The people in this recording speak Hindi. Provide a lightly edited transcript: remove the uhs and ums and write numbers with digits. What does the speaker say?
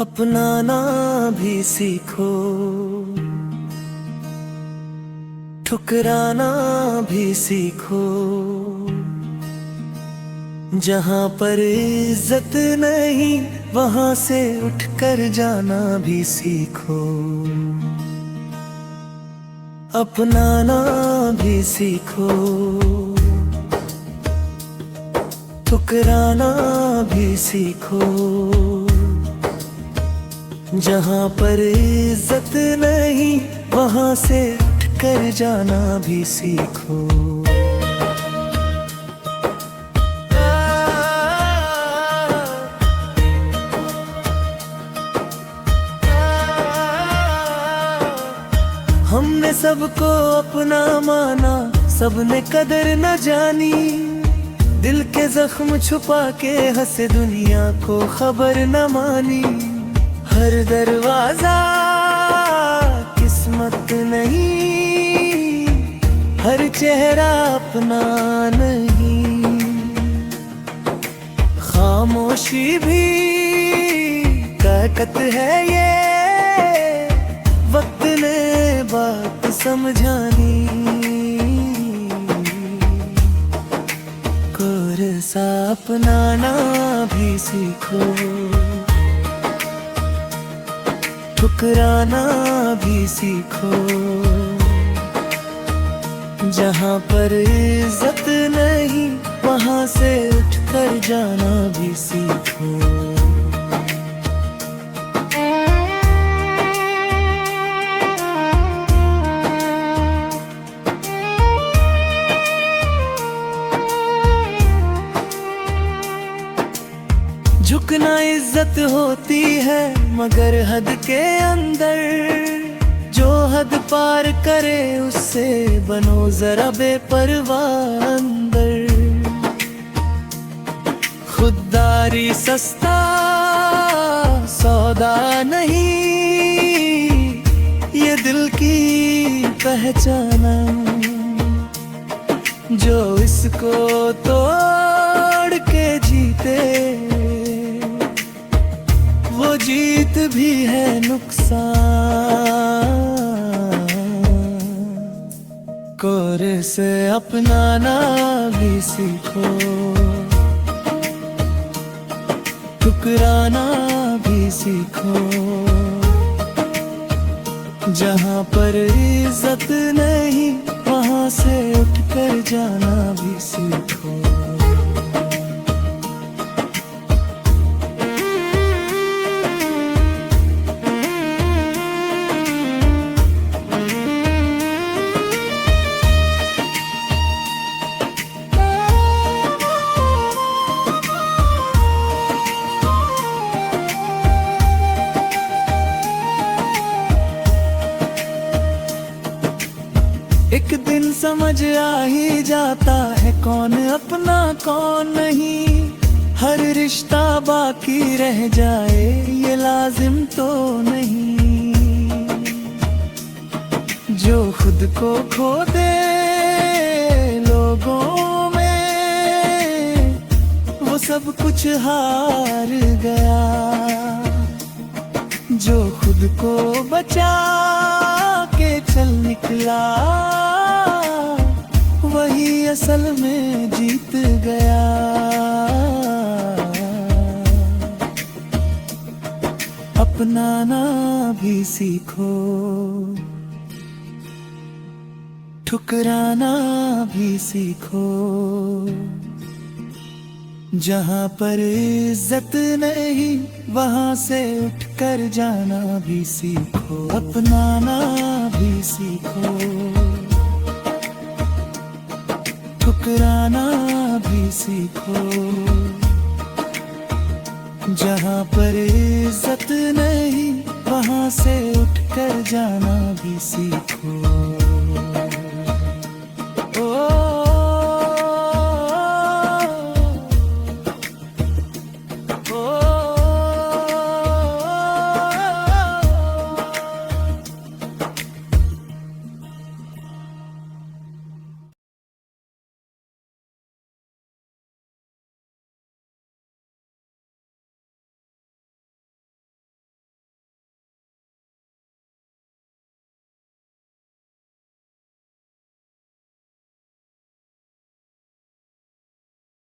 अपनाना भी सीखो, ठुकराना भी सीखो। जहाँ पर इज्जत नहीं वहाँ से उठकर जाना भी सीखो। अपनाना भी सीखो, ठुकराना भी सीखो। जहाँ पर इज्जत नहीं वहाँ से उठकर जाना भी सीखो। हमने सबको अपना माना, सबने कदर न जानी। दिल के जख्म छुपा के हंसे दुनिया को खबर न मानी। हर दरवाजा किस्मत नहीं, हर चेहरा अपना नहीं। खामोशी भी ताकत है, ये वक्त ने बात समझानी। कोरसा अपनाना भी सीखो, ठुकराना भी सीखो। जहाँ पर इज्जत नहीं वहाँ से उठकर जाना भी सीखो। झुकना इज्जत होती है मगर हद के अंदर। जो हद पार करे उससे बनो जरा बेपरवाह अंदर। खुददारी सस्ता सौदा नहीं, ये दिल की पहचाना। जो इसको तोड़ के जीते वो जीत भी है नुकसान। कोरे से अपनाना भी सीखो, ठुकराना भी सीखो। जहाँ पर इज्जत नहीं वहाँ से उठकर जाना भी सीखो। एक दिन समझ आ ही जाता है कौन अपना कौन नहीं। हर रिश्ता बाकी रह जाए ये लाजिम तो नहीं। जो खुद को खो दे लोगों में वो सब कुछ हार गया। जो खुद को बचा के चल निकला वही असल में जीत गया। अपनाना भी सीखो, ठुकराना भी सीखो। जहाँ पर इज्जत नहीं वहाँ से उठकर जाना भी सीखो। अपनाना भी सीखो, ठुकराना भी सीखो। जहाँ पर इज्जत नहीं वहाँ से उठकर जाना भी सीखो।